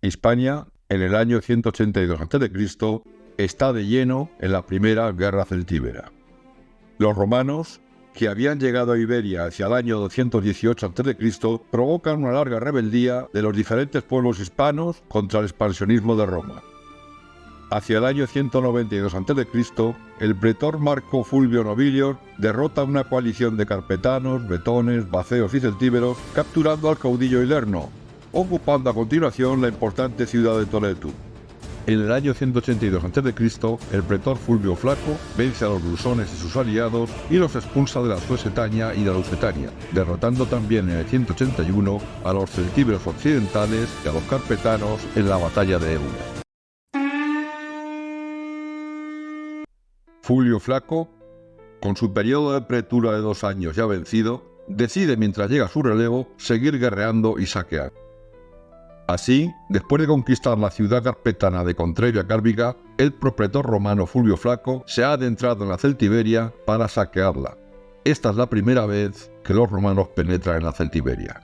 Hispania, en el año 182 a.C., está de lleno en la primera guerra celtíbera. Los romanos, que habían llegado a Iberia hacia el año 218 a.C., provocan una larga rebeldía de los diferentes pueblos hispanos contra el expansionismo de Roma. Hacia el año 192 a.C., el pretor Marco Fulvio Nobilior derrota una coalición de carpetanos, bretones, vaceos y celtíberos, capturando al caudillo Hilerno, ocupando a continuación la importante ciudad de Toledo. En el año 182 a.C., el pretor Fulvio Flaco vence a los lusones y sus aliados y los expulsa de la Suesetaña y de la Lusitania, derrotando también en el 181 a los celtíberos occidentales y a los carpetanos en la batalla de Ébula. Fulvio Flaco, con su periodo de pretura de 2 años ya vencido, decide mientras llega su relevo seguir guerreando y saquear. Así, después de conquistar la ciudad carpetana de Contrevia Cárbica, el propretor romano Fulvio Flaco se ha adentrado en la Celtiberia para saquearla. Esta es la primera vez que los romanos penetran en la Celtiberia.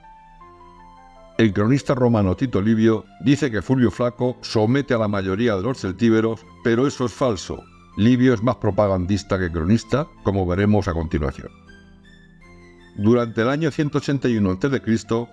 El cronista romano Tito Livio dice que Fulvio Flaco somete a la mayoría de los celtíberos, pero eso es falso. Livio es más propagandista que cronista, como veremos a continuación. Durante el año 181 a.C.,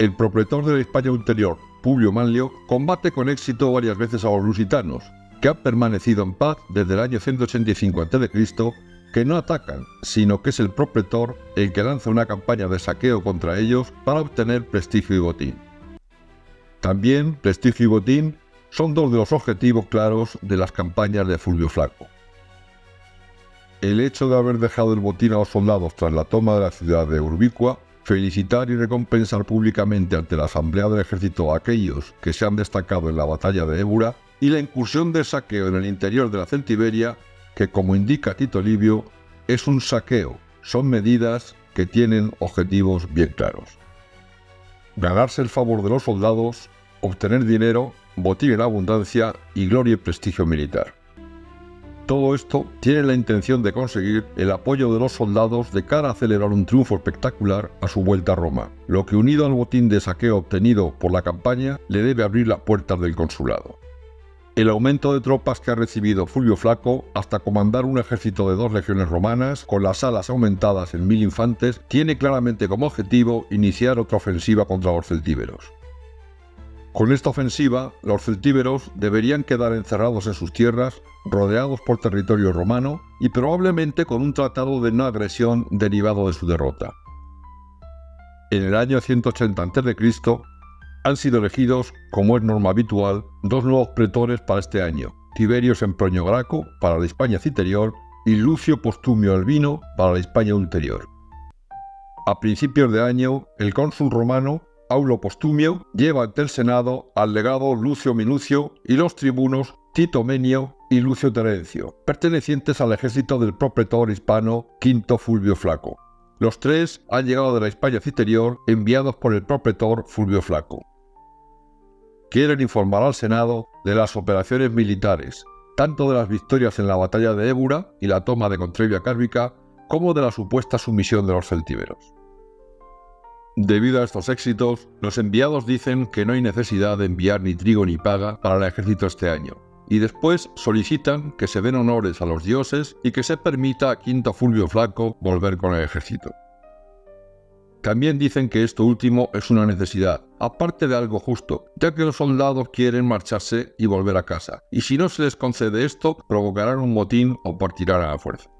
el propretor de la Hispania Ulterior, Publio Manlio, combate con éxito varias veces a los lusitanos, que han permanecido en paz desde el año 185 a.C., que no atacan, sino que es el propretor el que lanza una campaña de saqueo contra ellos para obtener prestigio y botín. También prestigio y botín son dos de los objetivos claros de las campañas de Fulvio Flaco. El hecho de haber dejado el botín a los soldados tras la toma de la ciudad de Urbicua, felicitar y recompensar públicamente ante la asamblea del ejército a aquellos que se han destacado en la batalla de Ébula, y la incursión del saqueo en el interior de la Celtiberia, que como indica Tito Livio, es un saqueo, son medidas que tienen objetivos bien claros. Ganarse el favor de los soldados, obtener dinero, botín en abundancia y gloria y prestigio militar. Todo esto tiene la intención de conseguir el apoyo de los soldados de cara a celebrar un triunfo espectacular a su vuelta a Roma, lo que unido al botín de saqueo obtenido por la campaña le debe abrir las puertas del consulado. El aumento de tropas que ha recibido Fulvio Flaco, hasta comandar un ejército de 2 legiones romanas, con las alas aumentadas en 1000 infantes, tiene claramente como objetivo iniciar otra ofensiva contra los celtíberos. Con esta ofensiva, los celtíberos deberían quedar encerrados en sus tierras, rodeados por territorio romano y probablemente con un tratado de no agresión derivado de su derrota. En el año 180 a.C., han sido elegidos, como es norma habitual, 2 nuevos pretores para este año: Tiberio Sempronio Graco para la Hispania Citerior y Lucio Postumio Albino para la Hispania Ulterior. A principios de año, el cónsul romano Aulo Postumio lleva ante el Senado al legado Lucio Minucio y los tribunos Tito Menio y Lucio Terencio, pertenecientes al ejército del propretor hispano Quinto Fulvio Flaco. Los 3 han llegado de la Hispania Citerior enviados por el propretor Fulvio Flaco. Quieren informar al Senado de las operaciones militares, tanto de las victorias en la batalla de Ébula y la toma de Contrevia Cárbica, como de la supuesta sumisión de los celtíberos. Debido a estos éxitos, los enviados dicen que no hay necesidad de enviar ni trigo ni paga para el ejército este año, y después solicitan que se den honores a los dioses y que se permita a Quinto Fulvio Flaco volver con el ejército. También dicen que esto último es una necesidad, aparte de algo justo, ya que los soldados quieren marcharse y volver a casa, y si no se les concede esto, provocarán un motín o partirán a la fuerza.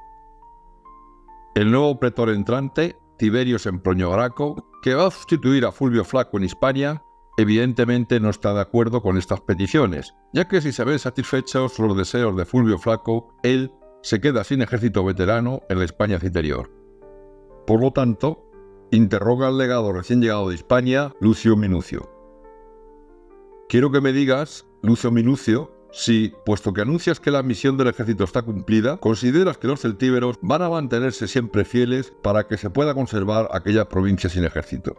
El nuevo pretor entrante, Tiberio Sempronio Graco, que va a sustituir a Fulvio Flaco en Hispania, evidentemente no está de acuerdo con estas peticiones, ya que si se ven satisfechos los deseos de Fulvio Flaco, él se queda sin ejército veterano en la Hispania Citerior. Por lo tanto, interroga al legado recién llegado de Hispania, Lucio Minucio. Quiero que me digas, Lucio Minucio, si, puesto que anuncias que la misión del ejército está cumplida, consideras que los celtíberos van a mantenerse siempre fieles para que se pueda conservar aquella provincia sin ejército.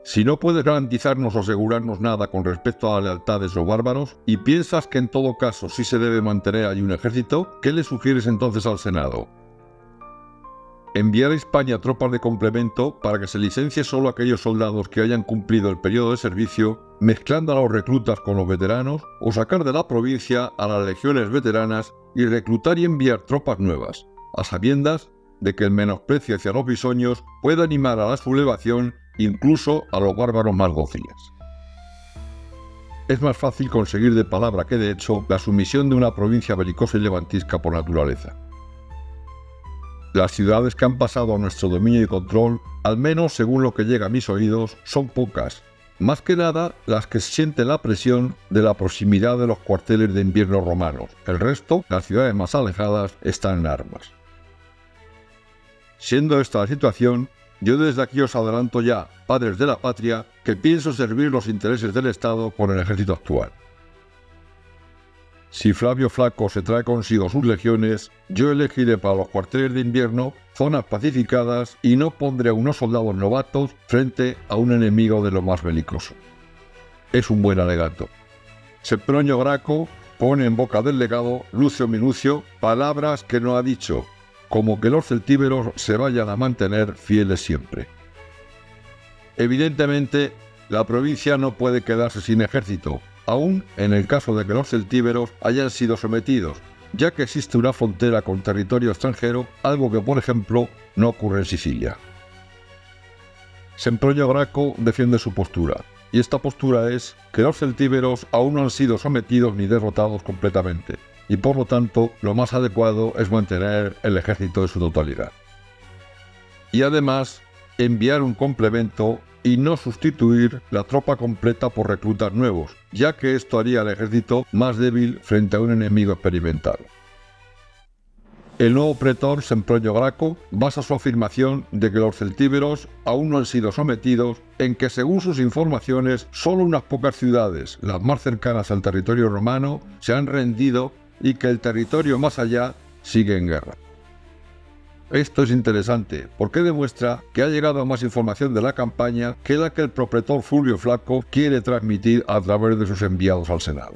Si no puedes garantizarnos o asegurarnos nada con respecto a la lealtad de esos bárbaros, y piensas que en todo caso sí se debe mantener allí un ejército, ¿qué le sugieres entonces al Senado? enviar a España tropas de complemento para que se licencie solo a aquellos soldados que hayan cumplido el periodo de servicio, mezclando a los reclutas con los veteranos, o sacar de la provincia a las legiones veteranas y reclutar y enviar tropas nuevas, a sabiendas de que el menosprecio hacia los bisoños puede animar a la sublevación incluso a los bárbaros más dóciles. Es más fácil conseguir de palabra que de hecho la sumisión de una provincia belicosa y levantisca por naturaleza. Las ciudades que han pasado a nuestro dominio y control, al menos según lo que llega a mis oídos, son pocas, más que nada las que sienten la presión de la proximidad de los cuarteles de invierno romanos. El resto, las ciudades más alejadas, están en armas. Siendo esta la situación, yo desde aquí os adelanto ya, padres de la patria, que pienso servir los intereses del Estado con el ejército actual. Si Flavio Flaco se trae consigo sus legiones, yo elegiré para los cuarteles de invierno zonas pacificadas y no pondré a unos soldados novatos frente a un enemigo de lo más belicoso. Es un buen alegato. Sempronio Graco pone en boca del legado Lucio Minucio palabras que no ha dicho, como que los celtíberos se vayan a mantener fieles siempre. Evidentemente, la provincia no puede quedarse sin ejército, aún en el caso de que los celtíberos hayan sido sometidos, ya que existe una frontera con territorio extranjero, algo que por ejemplo no ocurre en Sicilia. Sempronio Graco defiende su postura, y esta postura es que los celtíberos aún no han sido sometidos ni derrotados completamente, y por lo tanto lo más adecuado es mantener el ejército en su totalidad. Y además, enviar un complemento y no sustituir la tropa completa por reclutas nuevos, ya que esto haría al ejército más débil frente a un enemigo experimentado. El nuevo pretor Sempronio Graco basa su afirmación de que los celtíberos aún no han sido sometidos en que, según sus informaciones, solo unas pocas ciudades, las más cercanas al territorio romano, se han rendido y que el territorio más allá sigue en guerra. Esto es interesante porque demuestra que ha llegado más información de la campaña que la que el propretor Fulvio Flaco quiere transmitir a través de sus enviados al Senado.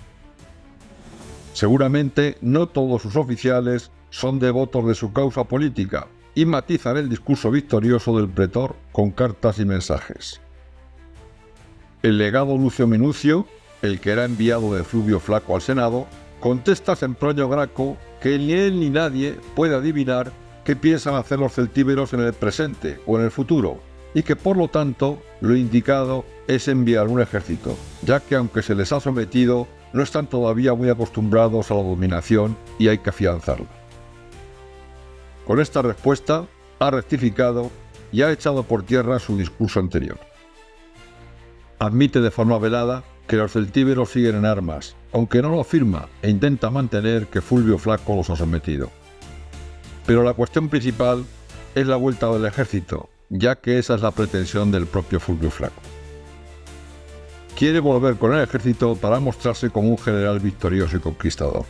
Seguramente no todos sus oficiales son devotos de su causa política y matizan el discurso victorioso del pretor con cartas y mensajes. El legado Lucio Minucio, el que era enviado de Fulvio Flaco al Senado, contesta a Sempronio Graco que ni él ni nadie puede adivinar qué piensan hacer los celtíberos en el presente o en el futuro, y que por lo tanto lo indicado es enviar un ejército, ya que aunque se les ha sometido, no están todavía muy acostumbrados a la dominación y hay que afianzarla. Con esta respuesta ha rectificado y ha echado por tierra su discurso anterior. Admite de forma velada que los celtíberos siguen en armas, aunque no lo afirma e intenta mantener que Fulvio Flaco los ha sometido. Pero la cuestión principal es la vuelta del ejército, ya que esa es la pretensión del propio Fulvio Flaco. Quiere volver con el ejército para mostrarse como un general victorioso y conquistador.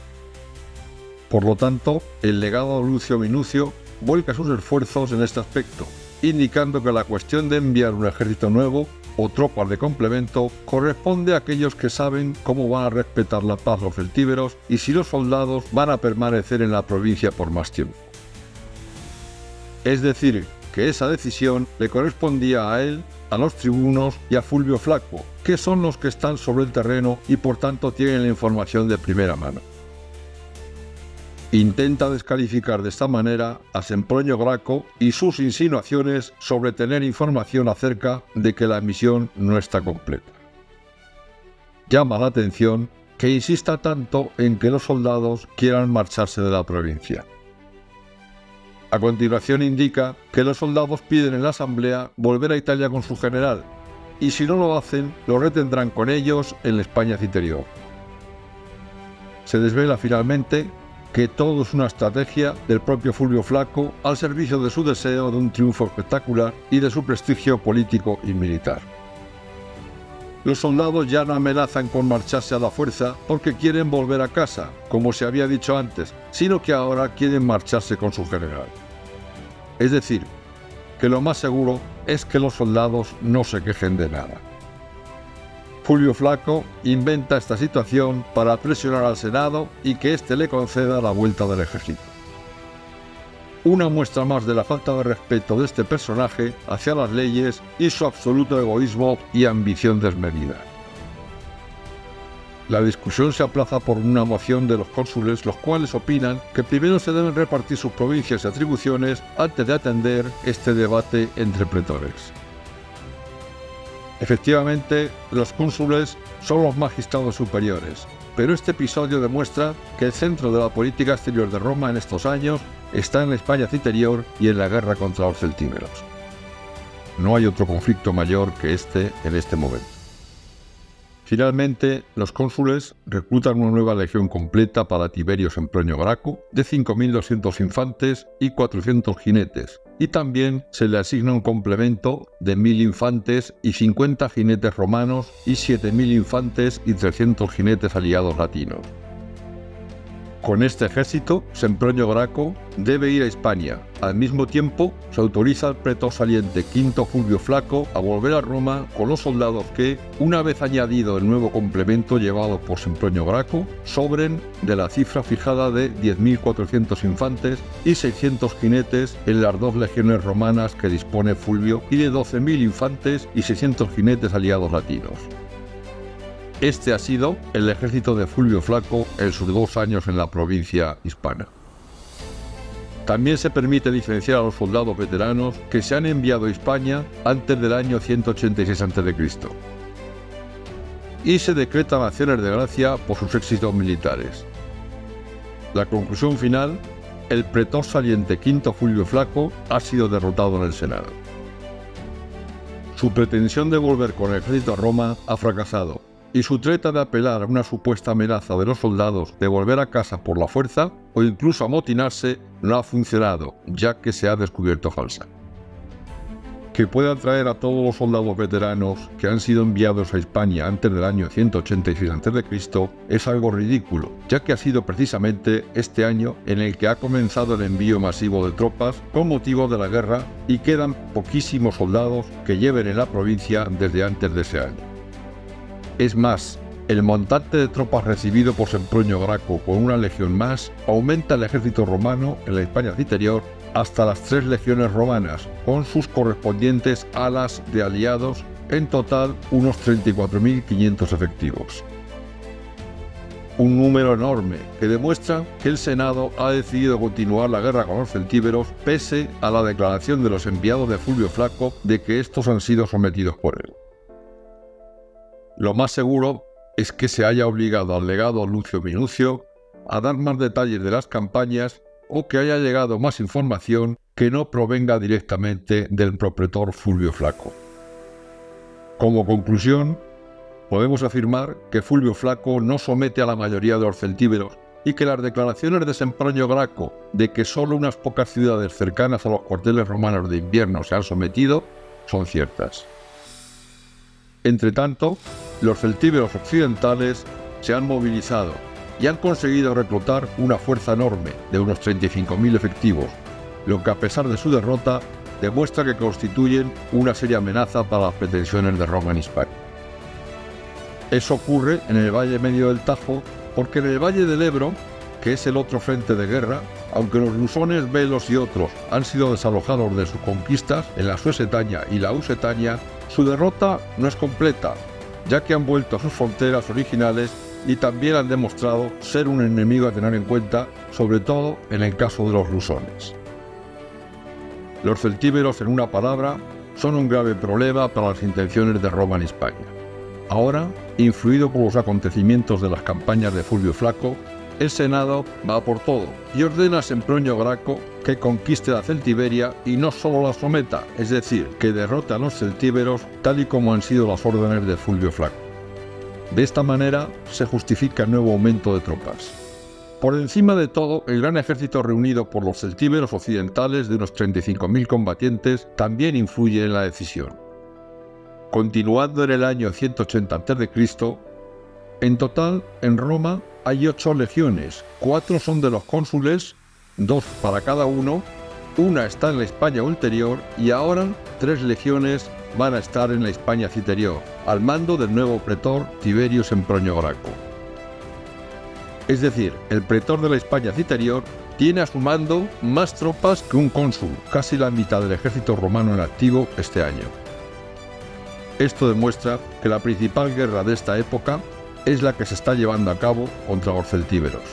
Por lo tanto, el legado de Lucio Minucio vuelca sus esfuerzos en este aspecto, indicando que la cuestión de enviar un ejército nuevo o tropas de complemento corresponde a aquellos que saben cómo van a respetar la paz los celtíberos y si los soldados van a permanecer en la provincia por más tiempo. Es decir, que esa decisión le correspondía a él, a los tribunos y a Fulvio Flaco, que son los que están sobre el terreno y por tanto tienen la información de primera mano. Intenta descalificar de esta manera a Sempronio Graco y sus insinuaciones sobre tener información acerca de que la misión no está completa. Llama la atención que insista tanto en que los soldados quieran marcharse de la provincia. A continuación indica que los soldados piden en la asamblea volver a Italia con su general, y si no lo hacen, lo retendrán con ellos en la España interior. Se desvela finalmente que todo es una estrategia del propio Fulvio Flaco al servicio de su deseo de un triunfo espectacular y de su prestigio político y militar. Los soldados ya no amenazan con marcharse a la fuerza porque quieren volver a casa, como se había dicho antes, sino que ahora quieren marcharse con su general. Es decir, que lo más seguro es que los soldados no se quejen de nada. Fulvio Flaco inventa esta situación para presionar al Senado y que éste le conceda la vuelta del ejército. Una muestra más de la falta de respeto de este personaje hacia las leyes y su absoluto egoísmo y ambición desmedida. La discusión se aplaza por una moción de los cónsules, los cuales opinan que primero se deben repartir sus provincias y atribuciones antes de atender este debate entre pretores. Efectivamente, los cónsules son los magistrados superiores, pero este episodio demuestra que el centro de la política exterior de Roma en estos años está en la España citerior y en la guerra contra los celtíberos. No hay otro conflicto mayor que este en este momento. Finalmente, los cónsules reclutan una nueva legión completa para Tiberio Sempronio Graco de 5.200 infantes y 400 jinetes, y también se le asigna un complemento de 1.000 infantes y 50 jinetes romanos y 7.000 infantes y 300 jinetes aliados latinos. Con este ejército, Sempronio Graco debe ir a Hispania. Al mismo tiempo, se autoriza al pretor saliente Quinto Fulvio Flaco a volver a Roma con los soldados que, una vez añadido el nuevo complemento llevado por Sempronio Graco, sobren de la cifra fijada de 10.400 infantes y 600 jinetes en las 2 legiones romanas que dispone Fulvio y de 12.000 infantes y 600 jinetes aliados latinos. Este ha sido el ejército de Fulvio Flaco en sus 2 años en la provincia hispana. También se permite diferenciar a los soldados veteranos que se han enviado a Hispania antes del año 186 a.C. y se decretan acciones de gracia por sus éxitos militares. La conclusión final: el pretor saliente Quinto Fulvio Flaco ha sido derrotado en el Senado. Su pretensión de volver con el ejército a Roma ha fracasado, y su treta de apelar a una supuesta amenaza de los soldados de volver a casa por la fuerza o incluso amotinarse no ha funcionado, ya que se ha descubierto falsa. Que pueda atraer a todos los soldados veteranos que han sido enviados a Hispania antes del año 186 a.C. es algo ridículo, ya que ha sido precisamente este año en el que ha comenzado el envío masivo de tropas con motivo de la guerra y quedan poquísimos soldados que lleven en la provincia desde antes de ese año. Es más, el montante de tropas recibido por Sempronio Graco con una legión más aumenta el ejército romano en la Hispania citerior hasta las 3 legiones romanas, con sus correspondientes alas de aliados, en total unos 34.500 efectivos. Un número enorme que demuestra que el Senado ha decidido continuar la guerra con los celtíberos pese a la declaración de los enviados de Fulvio Flaco de que estos han sido sometidos por él. Lo más seguro es que se haya obligado al legado Lucio Minucio a dar más detalles de las campañas o que haya llegado más información que no provenga directamente del propretor Fulvio Flaco. Como conclusión, podemos afirmar que Fulvio Flaco no somete a la mayoría de los celtíberos y que las declaraciones de Sempronio Graco de que solo unas pocas ciudades cercanas a los cuarteles romanos de invierno se han sometido son ciertas. Entretanto, los celtíberos occidentales se han movilizado y han conseguido reclutar una fuerza enorme de unos 35.000 efectivos, lo que a pesar de su derrota demuestra que constituyen una seria amenaza para las pretensiones de Roma en Hispania. Eso ocurre en el Valle Medio del Tajo porque en el Valle del Ebro, que es el otro frente de guerra, aunque los lusones, velos y otros han sido desalojados de sus conquistas en la Suesetaña y la Ausetaña, su derrota no es completa, ya que han vuelto a sus fronteras originales y también han demostrado ser un enemigo a tener en cuenta, sobre todo en el caso de los lusones. Los celtíberos, en una palabra, son un grave problema para las intenciones de Roma en Hispania. Ahora, influido por los acontecimientos de las campañas de Fulvio Flaco, el Senado va por todo y ordena a Sempronio Graco que conquiste la Celtiberia y no solo la someta, es decir, que derrote a los celtíberos tal y como han sido las órdenes de Fulvio Flaco. De esta manera se justifica el nuevo aumento de tropas. Por encima de todo, el gran ejército reunido por los celtíberos occidentales de unos 35.000 combatientes también influye en la decisión. Continuando en el año 180 a.C., en total, en Roma hay 8 legiones, 4 son de los cónsules, 2 para cada uno, una está en la Hispania ulterior y ahora 3 legiones van a estar en la Hispania citerior, al mando del nuevo pretor Tiberio Sempronio Graco. Es decir, el pretor de la Hispania citerior tiene a su mando más tropas que un cónsul, casi la mitad del ejército romano en activo este año. Esto demuestra que la principal guerra de esta época es la que se está llevando a cabo contra los celtíberos.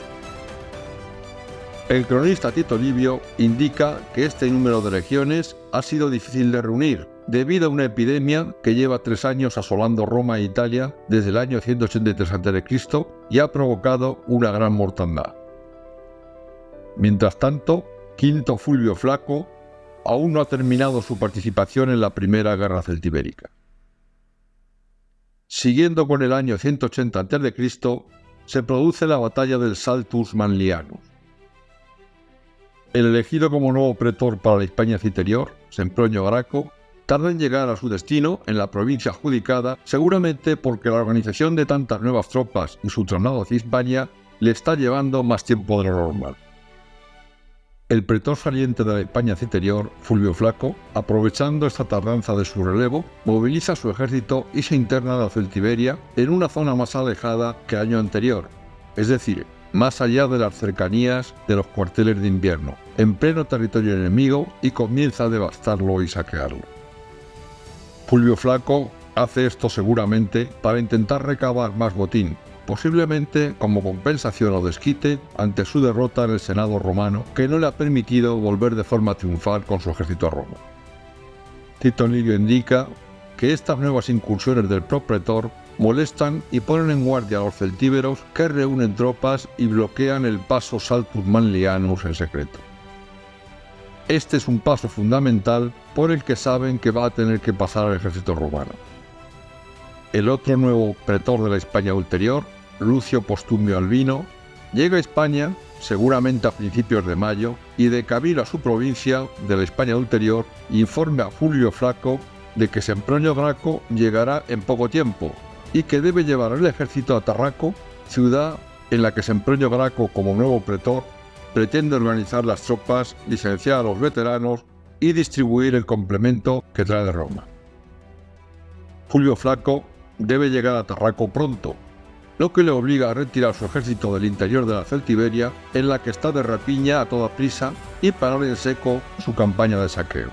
El cronista Tito Livio indica que este número de legiones ha sido difícil de reunir debido a una epidemia que lleva 3 años asolando Roma e Italia desde el año 183 a.C. y ha provocado una gran mortandad. Mientras tanto, Quinto Fulvio Flaco aún no ha terminado su participación en la Primera Guerra Celtibérica. Siguiendo con el año 180 a.C., se produce la batalla del Saltus Manlianus. El elegido como nuevo pretor para la Hispania Citerior, Sempronio Graco, tarda en llegar a su destino en la provincia adjudicada, seguramente porque la organización de tantas nuevas tropas y su traslado hacia Hispania le está llevando más tiempo de lo normal. El pretor saliente de la Hispania Citerior, Fulvio Flaco, aprovechando esta tardanza de su relevo, moviliza su ejército y se interna en la Celtiberia en una zona más alejada que el año anterior, es decir, más allá de las cercanías de los cuarteles de invierno, en pleno territorio enemigo, y comienza a devastarlo y saquearlo. Fulvio Flaco hace esto seguramente para intentar recabar más botín, posiblemente como compensación o desquite ante su derrota en el Senado romano, que no le ha permitido volver de forma triunfal con su ejército a Roma. Tito Livio indica que estas nuevas incursiones del propretor molestan y ponen en guardia a los celtíberos, que reúnen tropas y bloquean el paso Saltus Manlianus en secreto. Este es un paso fundamental por el que saben que va a tener que pasar el ejército romano. El otro nuevo pretor de la Hispania Ulterior, Lucio Postumio Albino, llega a Hispania seguramente a principios de mayo y de camino a su provincia de la Hispania Ulterior informa a Fulvio Flaco de que Sempronio Graco llegará en poco tiempo y que debe llevar el ejército a Tarraco, ciudad en la que Sempronio Graco, como nuevo pretor, pretende organizar las tropas, licenciar a los veteranos y distribuir el complemento que trae de Roma. Fulvio Flaco debe llegar a Tarraco pronto, lo que le obliga a retirar su ejército del interior de la Celtiberia, en la que está de rapiña a toda prisa, y parar en seco su campaña de saqueo.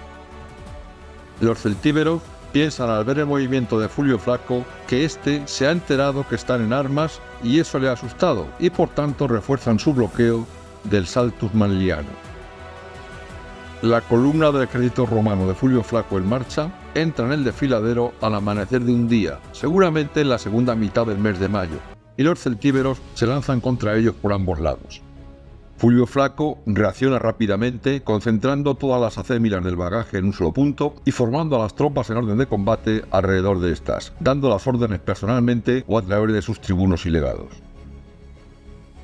Los celtíberos piensan al ver el movimiento de Fulvio Flaco que éste se ha enterado que están en armas y eso le ha asustado, y por tanto refuerzan su bloqueo del Saltus Manlianus. La columna del ejército romano de Fulvio Flaco en marcha entra en el desfiladero al amanecer de un día, seguramente en la segunda mitad del mes de mayo, y los celtíberos se lanzan contra ellos por ambos lados. Fulvio Flaco reacciona rápidamente, concentrando todas las acémilas del bagaje en un solo punto y formando a las tropas en orden de combate alrededor de estas, dando las órdenes personalmente o a través de sus tribunos y legados.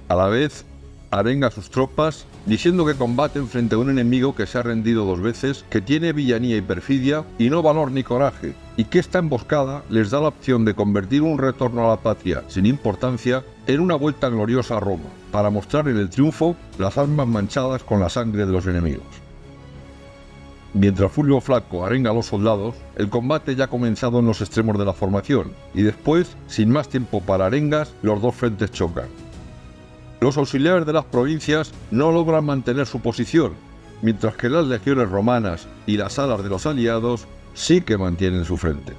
A la vez, arenga a sus tropas diciendo que combaten frente a un enemigo que se ha rendido 2 veces, que tiene villanía y perfidia y no valor ni coraje, y que esta emboscada les da la opción de convertir un retorno a la patria sin importancia en una vuelta gloriosa a Roma, para mostrar en el triunfo las armas manchadas con la sangre de los enemigos. Mientras Fulvio Flaco arenga a los soldados, el combate ya ha comenzado en los extremos de la formación, y después, sin más tiempo para arengas, los dos frentes chocan. Los auxiliares de las provincias no logran mantener su posición, mientras que las legiones romanas y las alas de los aliados sí que mantienen su frente.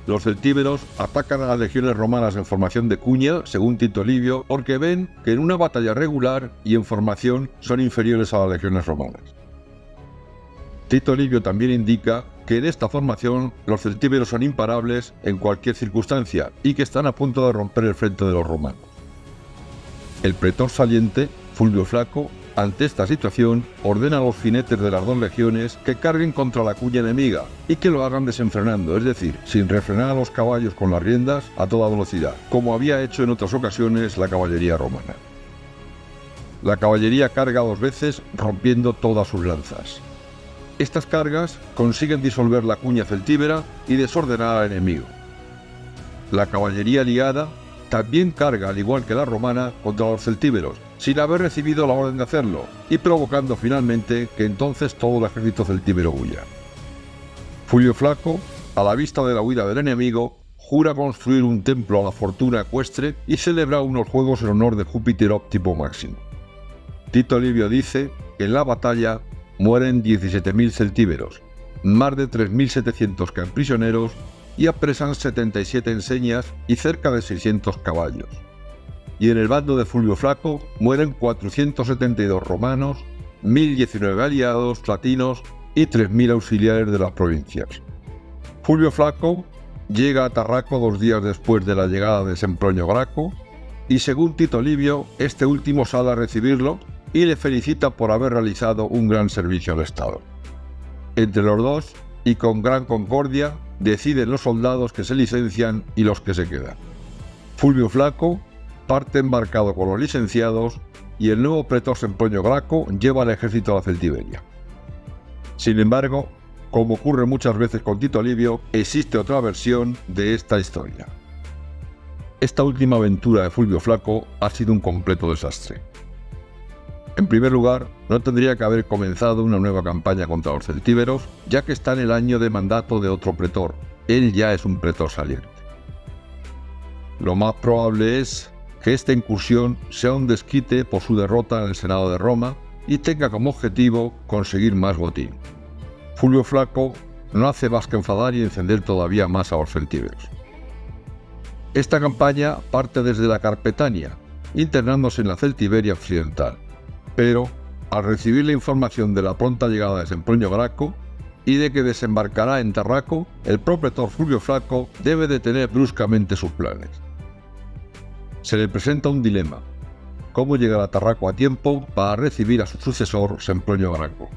Los celtíberos atacan a las legiones romanas en formación de cuña, según Tito Livio, porque ven que en una batalla regular y en formación son inferiores a las legiones romanas. Tito Livio también indica que en esta formación los celtíberos son imparables en cualquier circunstancia y que están a punto de romper el frente de los romanos. El pretor saliente, Fulvio Flaco, ante esta situación, ordena a los jinetes de las 2 legiones que carguen contra la cuña enemiga y que lo hagan desenfrenando, es decir, sin refrenar a los caballos con las riendas a toda velocidad, como había hecho en otras ocasiones la caballería romana. La caballería carga 2 veces, rompiendo todas sus lanzas. Estas cargas consiguen disolver la cuña celtíbera y desordenar al enemigo. La caballería aliada también carga, al igual que la romana, contra los celtíberos, sin haber recibido la orden de hacerlo, y provocando finalmente que entonces todo el ejército celtíbero huya. Fulvio Flaco, a la vista de la huida del enemigo, jura construir un templo a la fortuna ecuestre y celebra unos juegos en honor de Júpiter Óptimo Máximo. Tito Livio dice que en la batalla mueren 17.000 celtíberos, más de 3.700 caen prisioneros y apresan 77 enseñas y cerca de 600 caballos. Y en el bando de Fulvio Flaco mueren 472 romanos, 1.019 aliados latinos y 3.000 auxiliares de las provincias. Fulvio Flaco llega a Tarraco 2 días después de la llegada de Sempronio Graco y según Tito Livio, este último sale a recibirlo y le felicita por haber realizado un gran servicio al Estado. Entre los dos, y con gran concordia, deciden los soldados que se licencian y los que se quedan. Fulvio Flaco parte embarcado con los licenciados y el nuevo pretor Sempronio Graco lleva al ejército a la Celtiberia. Sin embargo, como ocurre muchas veces con Tito Livio, existe otra versión de esta historia. Esta última aventura de Fulvio Flaco ha sido un completo desastre. En primer lugar, no tendría que haber comenzado una nueva campaña contra los celtíberos, ya que está en el año de mandato de otro pretor. Él ya es un pretor saliente. Lo más probable es que esta incursión sea un desquite por su derrota en el Senado de Roma y tenga como objetivo conseguir más botín. Fulvio Flaco no hace más que enfadar y encender todavía más a los celtíberos. Esta campaña parte desde la Carpetania, internándose en la Celtiberia occidental, pero al recibir la información de la pronta llegada de Sempronio Graco y de que desembarcará en Tarraco, el propretor Fulvio Flaco debe detener bruscamente sus planes. Se le presenta un dilema: cómo llegar a Tarraco a tiempo para recibir a su sucesor Sempronio Graco.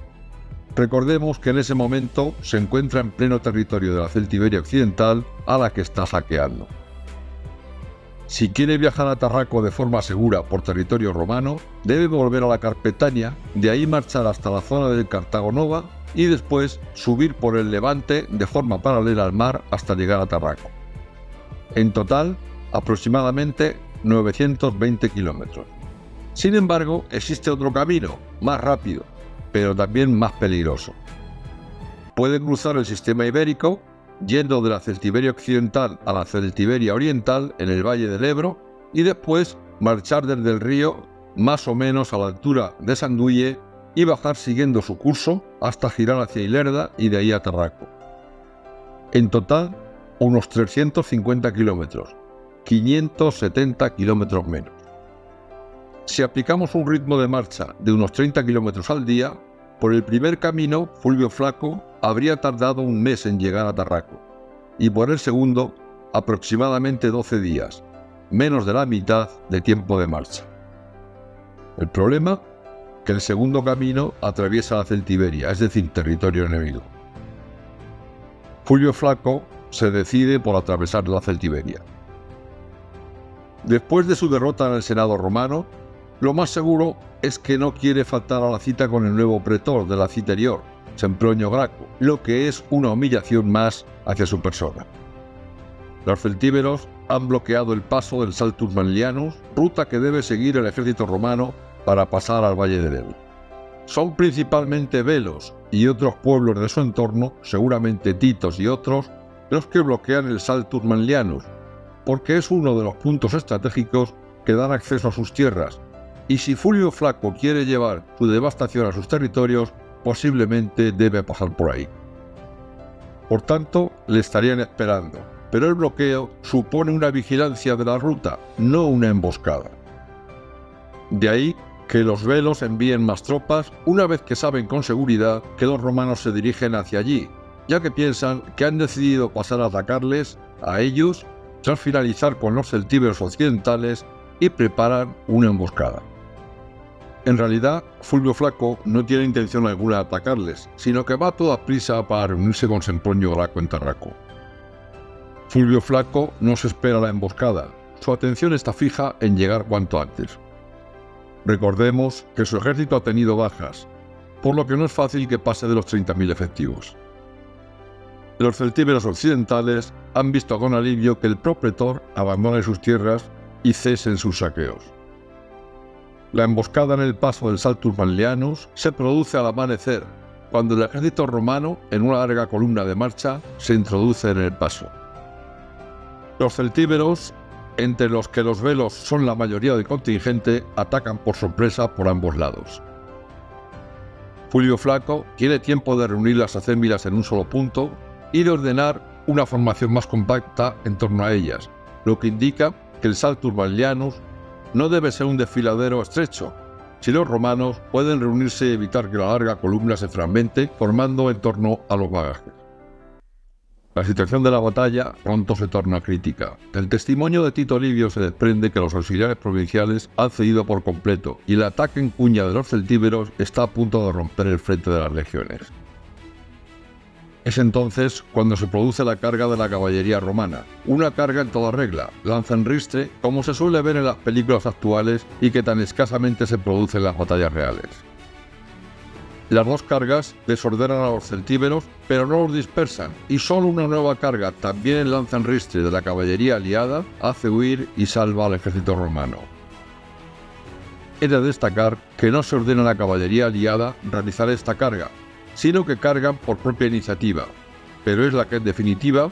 Recordemos que en ese momento se encuentra en pleno territorio de la Celtiberia occidental, a la que está saqueando. Si quiere viajar a Tarraco de forma segura por territorio romano, debe volver a la Carpetania, de ahí marchar hasta la zona del Cartago Nova y después subir por el Levante de forma paralela al mar hasta llegar a Tarraco. En total, aproximadamente 920 kilómetros. Sin embargo, existe otro camino, más rápido, pero también más peligroso. Puede cruzar el sistema ibérico, yendo de la Celtiberia occidental a la Celtiberia oriental en el Valle del Ebro y después marchar desde el río más o menos a la altura de Sandulle y bajar siguiendo su curso hasta girar hacia Ilerda y de ahí a Tarraco. En total, unos 350 kilómetros, 570 kilómetros menos. Si aplicamos un ritmo de marcha de unos 30 kilómetros al día, por el primer camino, Fulvio Flaco habría tardado un mes en llegar a Tarraco, y por el segundo, aproximadamente 12 días, menos de la mitad de tiempo de marcha. El problema, que el segundo camino atraviesa la Celtiberia, es decir, territorio enemigo. Fulvio Flaco se decide por atravesar la Celtiberia. Después de su derrota en el Senado romano, lo más seguro es que no quiere faltar a la cita con el nuevo pretor de la Citerior, Sempronio Graco, lo que es una humillación más hacia su persona. Los celtíberos han bloqueado el paso del Saltus Manlianus, ruta que debe seguir el ejército romano para pasar al Valle del Ebro. Son principalmente velos y otros pueblos de su entorno, seguramente titos y otros, los que bloquean el Saltus Manlianus, porque es uno de los puntos estratégicos que dan acceso a sus tierras, y si Fulvio Flaco quiere llevar su devastación a sus territorios, posiblemente debe pasar por ahí. Por tanto, le estarían esperando, pero el bloqueo supone una vigilancia de la ruta, no una emboscada. De ahí que los velos envíen más tropas una vez que saben con seguridad que los romanos se dirigen hacia allí, ya que piensan que han decidido pasar a atacarles a ellos tras finalizar con los celtíberos occidentales y preparan una emboscada. En realidad, Fulvio Flaco no tiene intención alguna de atacarles, sino que va a toda prisa para reunirse con Sempronio Graco en Tarraco. Fulvio Flaco no se espera la emboscada, su atención está fija en llegar cuanto antes. Recordemos que su ejército ha tenido bajas, por lo que no es fácil que pase de los 30.000 efectivos. Los celtíberos occidentales han visto con alivio que el propretor abandone sus tierras y cesen sus saqueos. La emboscada en el paso del Saltus Manlianus se produce al amanecer, cuando el ejército romano, en una larga columna de marcha, se introduce en el paso. Los celtíberos entre los que los velos son la mayoría del contingente, atacan por sorpresa por ambos lados. Fulvio Flaco tiene tiempo de reunir las acémilas en un solo punto y de ordenar una formación más compacta en torno a ellas, lo que indica que el Saltus Manlianus no debe ser un desfiladero estrecho, si los romanos pueden reunirse y evitar que la larga columna se fragmente, formando en torno a los bagajes. La situación de la batalla pronto se torna crítica. Del testimonio de Tito Livio se desprende que los auxiliares provinciales han cedido por completo y el ataque en cuña de los celtíberos está a punto de romper el frente de las legiones. Es entonces cuando se produce la carga de la caballería romana, una carga en toda regla, lanza en ristre, como se suele ver en las películas actuales y que tan escasamente se produce en las batallas reales. Las dos cargas desordenan a los celtíberos, pero no los dispersan, y solo una nueva carga, también en lanza en ristre de la caballería aliada, hace huir y salva al ejército romano. He de destacar que no se ordena a la caballería aliada realizar esta carga, sino que cargan por propia iniciativa, pero es la que en definitiva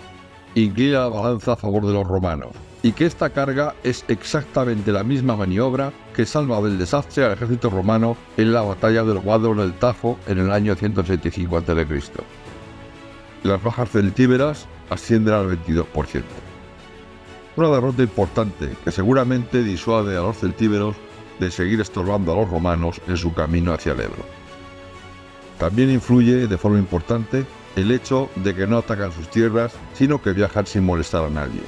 inclina la balanza a favor de los romanos, y que esta carga es exactamente la misma maniobra que salva del desastre al ejército romano en la batalla del Guadro del Tajo en el año 185 a.C. Las bajas celtíberas ascienden al 22%. Una derrota importante que seguramente disuade a los celtíberos de seguir estorbando a los romanos en su camino hacia el Ebro. También influye de forma importante el hecho de que no atacan sus tierras, sino que viajan sin molestar a nadie.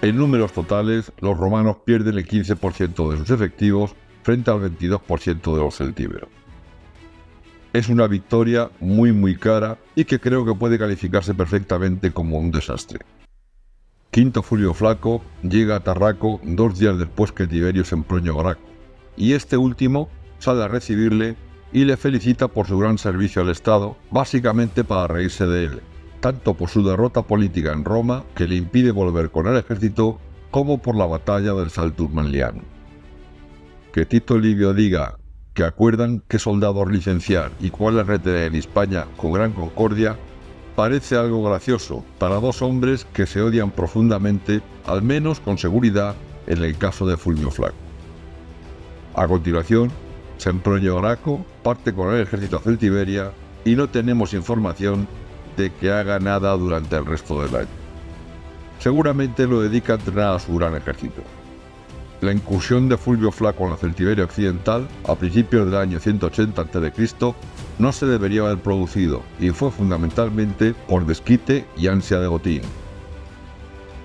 En números totales, los romanos pierden el 15% de sus efectivos frente al 22% de los celtíberos. Es una victoria muy cara y que creo que puede calificarse perfectamente como un desastre. Quinto Fulvio Flaco llega a Tarraco 2 días después que Tiberio se emproñó a Graco, y este último sale a recibirle y le felicita por su gran servicio al Estado, básicamente para reírse de él, tanto por su derrota política en Roma, que le impide volver con el ejército, como por la batalla del Saltus Manlianus. Que Tito Livio diga que acuerdan qué soldados licenciar y cuáles retener en Hispania con gran concordia, parece algo gracioso para dos hombres que se odian profundamente, al menos con seguridad en el caso de Fulvio Flaco. A continuación, Sempronio Graco parte con el ejército hacia Tiberia y no tenemos información de que haga nada durante el resto del año. Seguramente lo dedica a entrenar a su gran ejército. La incursión de Fulvio Flaco en la Celtiberia occidental a principios del año 180 a.C. no se debería haber producido y fue fundamentalmente por desquite y ansia de botín.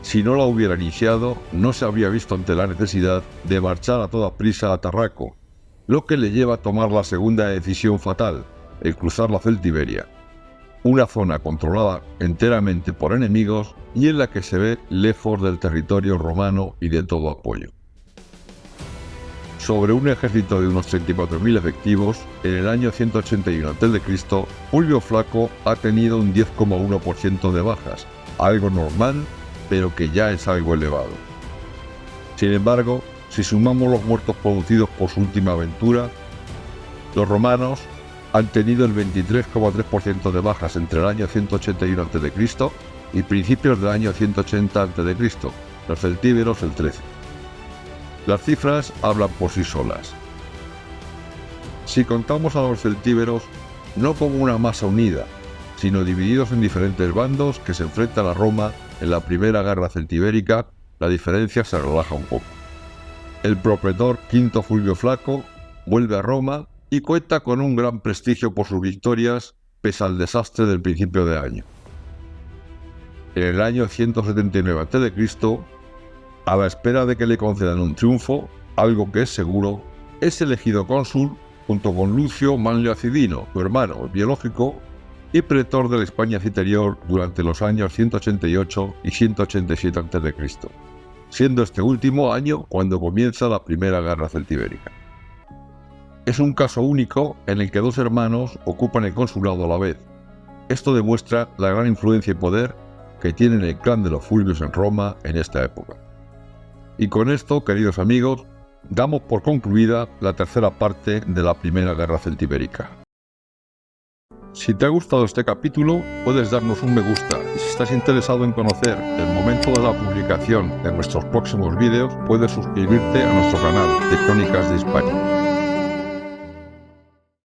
Si no la hubiera iniciado, no se habría visto ante la necesidad de marchar a toda prisa a Tarraco, lo que le lleva a tomar la segunda decisión fatal, el cruzar la Celtiberia, una zona controlada enteramente por enemigos y en la que se ve lejos del territorio romano y de todo apoyo. Sobre un ejército de unos 34.000 efectivos, en el año 181 a.C., Fulvio Flaco ha tenido un 10,1% de bajas, algo normal, pero que ya es algo elevado. Sin embargo, si sumamos los muertos producidos por su última aventura, los romanos han tenido el 23,3% de bajas entre el año 181 a.C. y principios del año 180 a.C., los celtíberos el 13%. Las cifras hablan por sí solas. Si contamos a los celtíberos no como una masa unida, sino divididos en diferentes bandos que se enfrentan a Roma en la primera guerra celtibérica, la diferencia se relaja un poco. El propretor Quinto Fulvio Flaco vuelve a Roma y cuenta con un gran prestigio por sus victorias pese al desastre del principio de año. En el año 179 a.C., a la espera de que le concedan un triunfo, algo que es seguro, es elegido cónsul junto con Lucio Manlio Acidino, su hermano biológico, y pretor de la Hispania Citerior durante los años 188 y 187 a.C., siendo este último año cuando comienza la primera guerra celtibérica. Es un caso único en el que dos hermanos ocupan el consulado a la vez. Esto demuestra la gran influencia y poder que tiene el clan de los Fulvios en Roma en esta época. Y con esto, queridos amigos, damos por concluida la tercera parte de la primera guerra celtibérica. Si te ha gustado este capítulo, puedes darnos un me gusta y si estás interesado en conocer el momento de la publicación de nuestros próximos vídeos, puedes suscribirte a nuestro canal de Crónicas de Hispania.